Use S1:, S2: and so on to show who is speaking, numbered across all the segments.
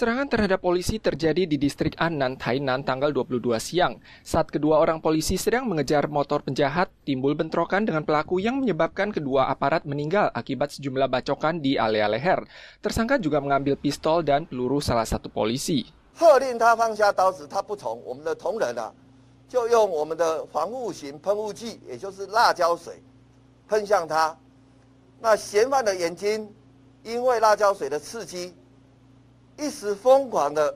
S1: Serangan terhadap polisi terjadi di distrik Annan, Tainan tanggal 22 siang. Saat kedua orang polisi sedang mengejar motor penjahat, timbul bentrokan dengan pelaku yang menyebabkan kedua aparat meninggal akibat sejumlah bacokan di area leher. Tersangka juga mengambil pistol dan peluru salah satu polisi.
S2: 喝令他放下刀子，他不从，我们的同仁就用我们的防护型喷雾剂，也就是辣椒水，喷向他。那嫌犯的眼睛因为辣椒水的刺激，一时疯狂的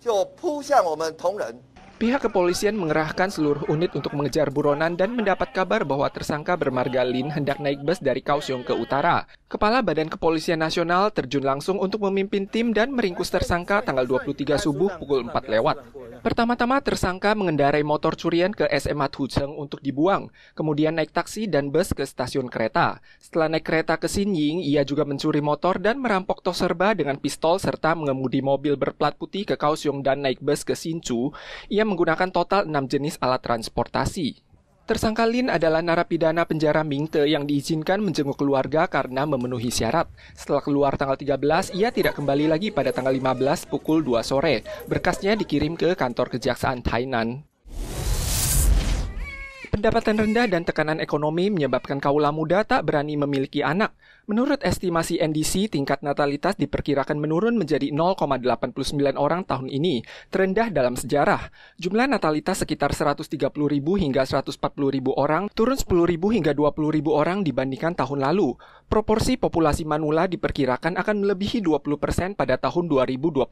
S2: 就扑向我们同仁。
S1: Pihak kepolisian mengerahkan seluruh unit untuk mengejar buronan dan mendapat kabar bahwa tersangka bermarga Lin hendak naik bus dari Kaohsiung ke utara. Kepala Badan Kepolisian Nasional terjun langsung untuk memimpin tim dan meringkus tersangka tanggal 23 subuh pukul 4 lewat. Pertama-tama tersangka mengendarai motor curian ke SMA Hucheng untuk dibuang, kemudian naik taksi dan bus ke stasiun kereta. Setelah naik kereta ke Xinying, ia juga mencuri motor dan merampok tos serba dengan pistol serta mengemudi mobil berplat putih ke Kaohsiung dan naik bus ke Hsinchu. Ia menggunakan total 6 jenis alat transportasi. Tersangka Lin adalah narapidana penjara Mingte yang diizinkan menjenguk keluarga karena memenuhi syarat. Setelah keluar tanggal 13, ia tidak kembali lagi pada tanggal 15 pukul 2 sore. Berkasnya dikirim ke kantor kejaksaan Tainan. Pendapatan rendah dan tekanan ekonomi menyebabkan kaula muda tak berani memiliki anak. Menurut estimasi NDC, tingkat natalitas diperkirakan menurun menjadi 0,89 orang tahun ini, terendah dalam sejarah. Jumlah natalitas sekitar 130.000 hingga 140.000 orang, turun 10.000 hingga 20.000 orang dibandingkan tahun lalu. Proporsi populasi manula diperkirakan akan melebihi 20% pada tahun 2025,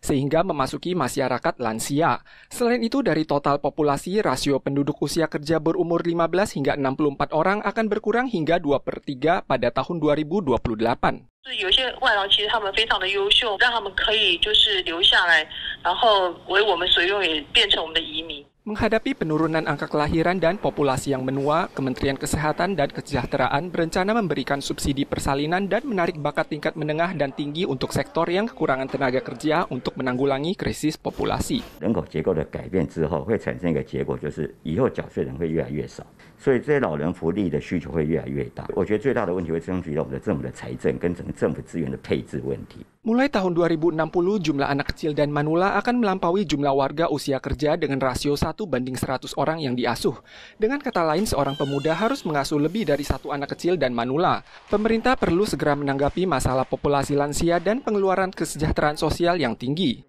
S1: sehingga memasuki masyarakat lansia. Selain itu, dari total populasi, rasio penduduk usia kerja berumur 15 hingga 64 orang akan berkurang hingga 2/3 pada tahun 2028.
S3: 有些外劳其实他们非常的优秀，让他们可以就是留下来，然后为我们所用，也变成我们的移民。
S1: Menghadapi penurunan angka kelahiran dan populasi yang menua, Kementerian Kesehatan dan Kesejahteraan berencana memberikan subsidi persalinan dan menarik bakat tingkat menengah dan tinggi untuk sektor yang kekurangan tenaga kerja untuk menanggulangi krisis populasi.
S4: 人口结构的改变之后，会产生一个结果，就是以后缴税人会越来越少，所以这些老人福利的需求会越来越大。我觉得最大的问题会争取到我们的政府的财政跟整个政府资源的配置问题。
S1: Mulai tahun 2060, jumlah anak kecil dan manula akan melampaui jumlah warga usia kerja dengan rasio 1:100 orang yang diasuh. Dengan kata lain, seorang pemuda harus mengasuh lebih dari satu anak kecil dan manula. Pemerintah perlu segera menanggapi masalah populasi lansia dan pengeluaran kesejahteraan sosial yang tinggi.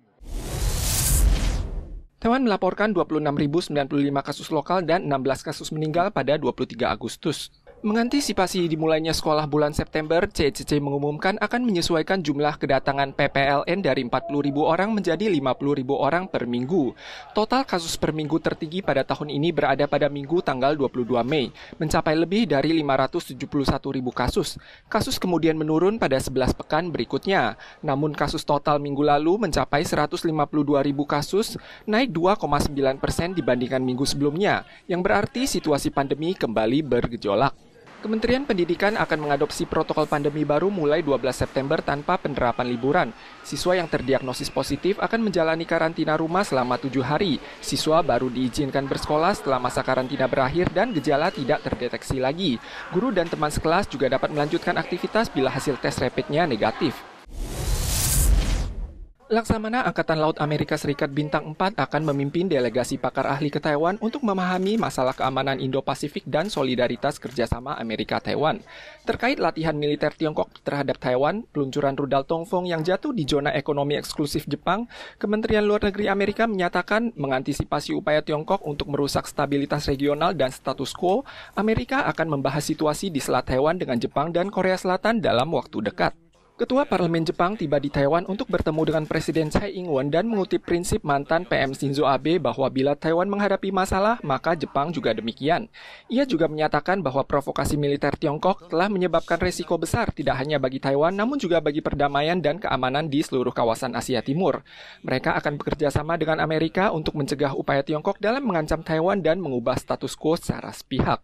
S1: Taiwan melaporkan 26.095 kasus lokal dan 16 kasus meninggal pada 23 Agustus. Mengantisipasi dimulainya sekolah bulan September, CCC mengumumkan akan menyesuaikan jumlah kedatangan PPLN dari 40.000 orang menjadi 50.000 orang per minggu. Total kasus per minggu tertinggi pada tahun ini berada pada minggu tanggal 22 Mei, mencapai lebih dari 571.000 kasus. Kasus kemudian menurun pada 11 pekan berikutnya. Namun kasus total minggu lalu mencapai 152.000 kasus, naik 2,9% dibandingkan minggu sebelumnya, yang berarti situasi pandemi kembali bergejolak. Kementerian Pendidikan akan mengadopsi protokol pandemi baru mulai 12 September tanpa penerapan liburan. Siswa yang terdiagnosis positif akan menjalani karantina rumah selama 7 hari. Siswa baru diizinkan bersekolah setelah masa karantina berakhir dan gejala tidak terdeteksi lagi. Guru dan teman sekelas juga dapat melanjutkan aktivitas bila hasil tes rapidnya negatif. Laksamana Angkatan Laut Amerika Serikat Bintang 4 akan memimpin delegasi pakar ahli ke Taiwan untuk memahami masalah keamanan Indo-Pasifik dan solidaritas kerjasama Amerika-Taiwan. Terkait latihan militer Tiongkok terhadap Taiwan, peluncuran rudal Tongfong yang jatuh di zona ekonomi eksklusif Jepang, Kementerian Luar Negeri Amerika menyatakan mengantisipasi upaya Tiongkok untuk merusak stabilitas regional dan status quo, Amerika akan membahas situasi di Selat Taiwan dengan Jepang dan Korea Selatan dalam waktu dekat. Ketua Parlemen Jepang tiba di Taiwan untuk bertemu dengan Presiden Tsai Ing-wen dan mengutip prinsip mantan PM Shinzo Abe bahwa bila Taiwan menghadapi masalah, maka Jepang juga demikian. Ia juga menyatakan bahwa provokasi militer Tiongkok telah menyebabkan resiko besar tidak hanya bagi Taiwan, namun juga bagi perdamaian dan keamanan di seluruh kawasan Asia Timur. Mereka akan bekerja sama dengan Amerika untuk mencegah upaya Tiongkok dalam mengancam Taiwan dan mengubah status quo secara sepihak.